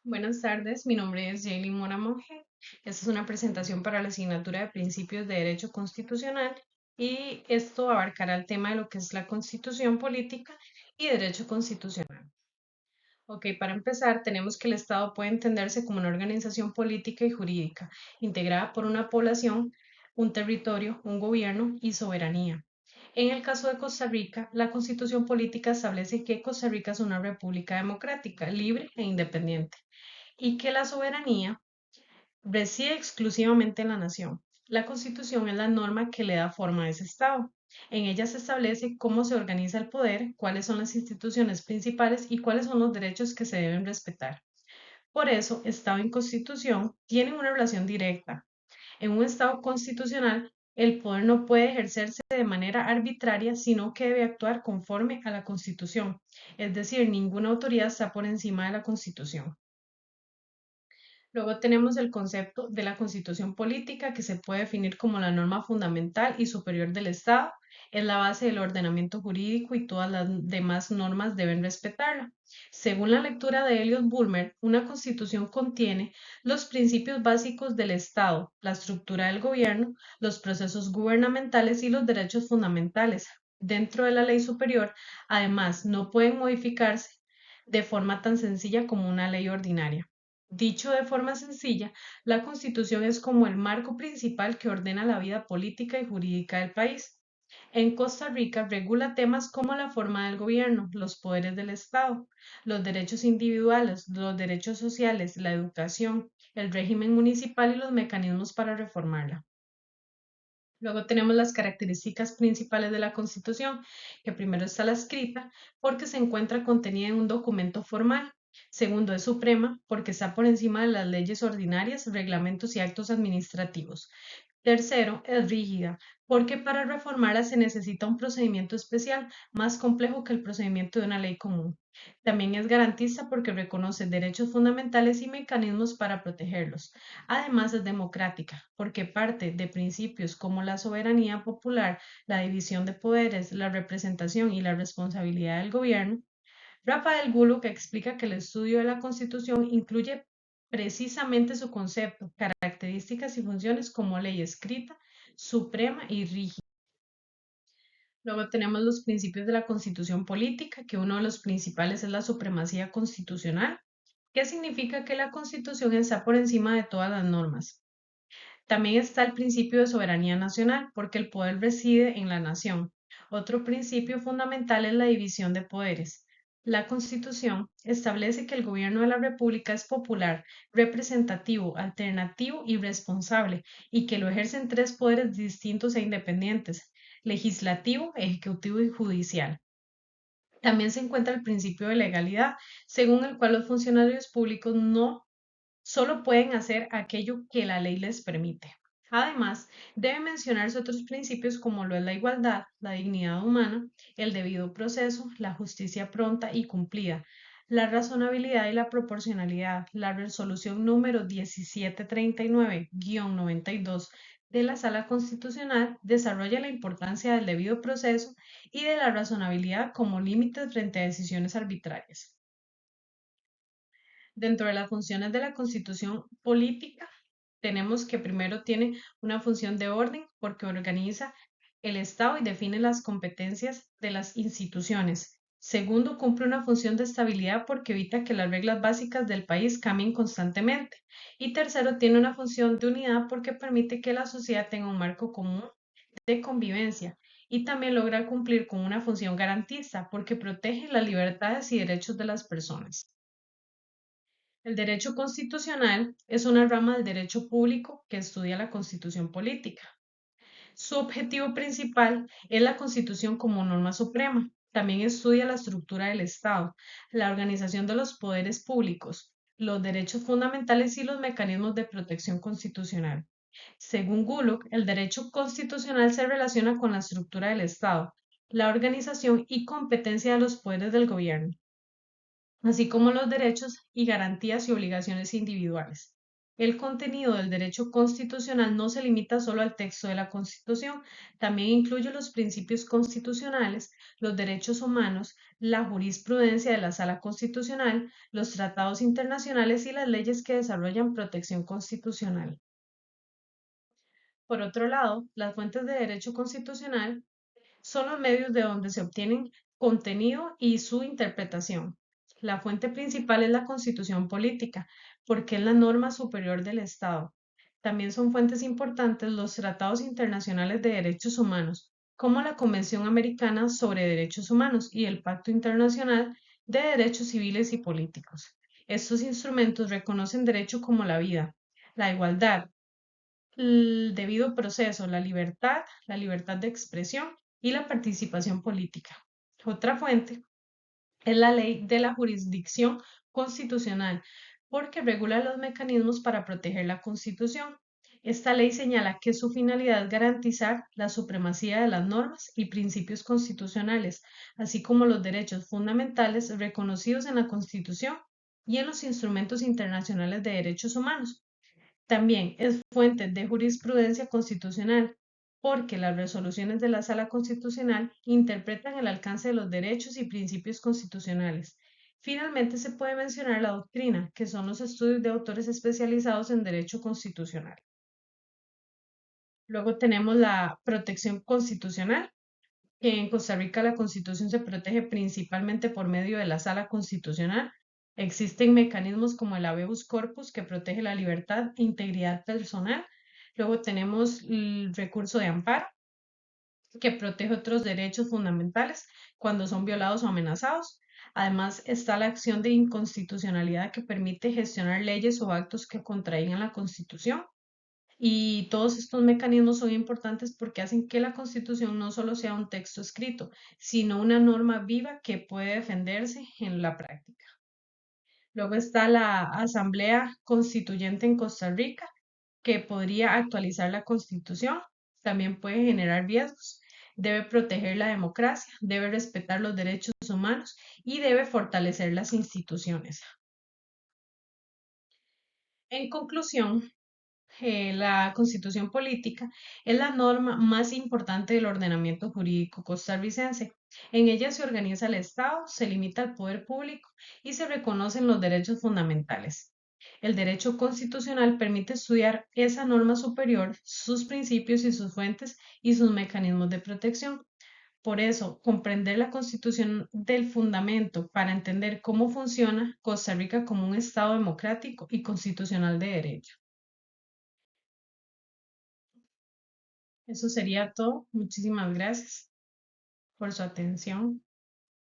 Buenas tardes, mi nombre es Jaylin Mora Monge. Esta es una presentación para la asignatura de Principios de Derecho Constitucional y esto abarcará el tema de lo que es la Constitución Política y Derecho Constitucional. Ok, para empezar, tenemos que el Estado puede entenderse como una organización política y jurídica, integrada por una población, un territorio, un gobierno y soberanía. En el caso de Costa Rica, la Constitución Política establece que Costa Rica es una república democrática, libre e independiente y que la soberanía reside exclusivamente en la nación. La Constitución es la norma que le da forma a ese Estado. En ella se establece cómo se organiza el poder, cuáles son las instituciones principales y cuáles son los derechos que se deben respetar. Por eso, Estado y Constitución tienen una relación directa. En un Estado constitucional, el poder no puede ejercerse de manera arbitraria, sino que debe actuar conforme a la Constitución. Es decir, ninguna autoridad está por encima de la Constitución. Luego tenemos el concepto de la constitución política, que se puede definir como la norma fundamental y superior del Estado. Es la base del ordenamiento jurídico y todas las demás normas deben respetarla. Según la lectura de Elliot Bulmer, una constitución contiene los principios básicos del Estado, la estructura del gobierno, los procesos gubernamentales y los derechos fundamentales. Dentro de la ley superior, además, no pueden modificarse de forma tan sencilla como una ley ordinaria. Dicho de forma sencilla, la Constitución es como el marco principal que ordena la vida política y jurídica del país. En Costa Rica regula temas como la forma del gobierno, los poderes del Estado, los derechos individuales, los derechos sociales, la educación, el régimen municipal y los mecanismos para reformarla. Luego tenemos las características principales de la Constitución, que primero está la escrita, porque se encuentra contenida en un documento formal. Segundo, es suprema, porque está por encima de las leyes ordinarias, reglamentos y actos administrativos. Tercero, es rígida, porque para reformarla se necesita un procedimiento especial, más complejo que el procedimiento de una ley común. También es garantista porque reconoce derechos fundamentales y mecanismos para protegerlos. Además, es democrática, porque parte de principios como la soberanía popular, la división de poderes, la representación y la responsabilidad del gobierno. Rafael Gulo, que explica que el estudio de la Constitución incluye precisamente su concepto, características y funciones como ley escrita, suprema y rígida. Luego tenemos los principios de la Constitución política, que uno de los principales es la supremacía constitucional, que significa que la Constitución está por encima de todas las normas. También está el principio de soberanía nacional, porque el poder reside en la nación. Otro principio fundamental es la división de poderes. La Constitución establece que el gobierno de la República es popular, representativo, alternativo y responsable, y que lo ejercen tres poderes distintos e independientes: legislativo, ejecutivo y judicial. También se encuentra el principio de legalidad, según el cual los funcionarios públicos no solo pueden hacer aquello que la ley les permite. Además, deben mencionarse otros principios como lo es la igualdad, la dignidad humana, el debido proceso, la justicia pronta y cumplida, la razonabilidad y la proporcionalidad. La resolución número 1739-92 de la Sala Constitucional desarrolla la importancia del debido proceso y de la razonabilidad como límites frente a decisiones arbitrarias. Dentro de las funciones de la Constitución política, tenemos que primero tiene una función de orden porque organiza el Estado y define las competencias de las instituciones. Segundo, cumple una función de estabilidad porque evita que las reglas básicas del país cambien constantemente. Y tercero, tiene una función de unidad porque permite que la sociedad tenga un marco común de convivencia. Y también logra cumplir con una función garantista porque protege las libertades y derechos de las personas. El derecho constitucional es una rama del derecho público que estudia la constitución política. Su objetivo principal es la constitución como norma suprema. También estudia la estructura del Estado, la organización de los poderes públicos, los derechos fundamentales y los mecanismos de protección constitucional. Según Gullock, el derecho constitucional se relaciona con la estructura del Estado, la organización y competencia de los poderes del gobierno, así como los derechos y garantías y obligaciones individuales. El contenido del derecho constitucional no se limita solo al texto de la Constitución, también incluye los principios constitucionales, los derechos humanos, la jurisprudencia de la Sala Constitucional, los tratados internacionales y las leyes que desarrollan protección constitucional. Por otro lado, las fuentes de derecho constitucional son los medios de donde se obtienen contenido y su interpretación. La fuente principal es la Constitución política, porque es la norma superior del Estado. También son fuentes importantes los tratados internacionales de derechos humanos, como la Convención Americana sobre Derechos Humanos y el Pacto Internacional de Derechos Civiles y Políticos. Estos instrumentos reconocen derechos como la vida, la igualdad, el debido proceso, la libertad de expresión y la participación política. Otra fuente es la ley de la jurisdicción constitucional, porque regula los mecanismos para proteger la Constitución. Esta ley señala que su finalidad es garantizar la supremacía de las normas y principios constitucionales, así como los derechos fundamentales reconocidos en la Constitución y en los instrumentos internacionales de derechos humanos. También es fuente de jurisprudencia constitucional, porque las resoluciones de la Sala Constitucional interpretan el alcance de los derechos y principios constitucionales. Finalmente, se puede mencionar la doctrina, que son los estudios de autores especializados en derecho constitucional. Luego tenemos la protección constitucional, que en Costa Rica la Constitución se protege principalmente por medio de la Sala Constitucional. Existen mecanismos como el habeas corpus, que protege la libertad e integridad personal. Luego tenemos el recurso de amparo, que protege otros derechos fundamentales cuando son violados o amenazados. Además está la acción de inconstitucionalidad, que permite gestionar leyes o actos que contraigan la Constitución. Y todos estos mecanismos son importantes porque hacen que la Constitución no solo sea un texto escrito, sino una norma viva que puede defenderse en la práctica. Luego está la Asamblea Constituyente en Costa Rica, que podría actualizar la Constitución, también puede generar riesgos, debe proteger la democracia, debe respetar los derechos humanos y debe fortalecer las instituciones. En conclusión, la Constitución política es la norma más importante del ordenamiento jurídico costarricense. En ella se organiza el Estado, se limita el poder público y se reconocen los derechos fundamentales. El derecho constitucional permite estudiar esa norma superior, sus principios y sus fuentes y sus mecanismos de protección. Por eso, comprender la Constitución del fundamento para entender cómo funciona Costa Rica como un Estado democrático y constitucional de derecho. Eso sería todo. Muchísimas gracias por su atención.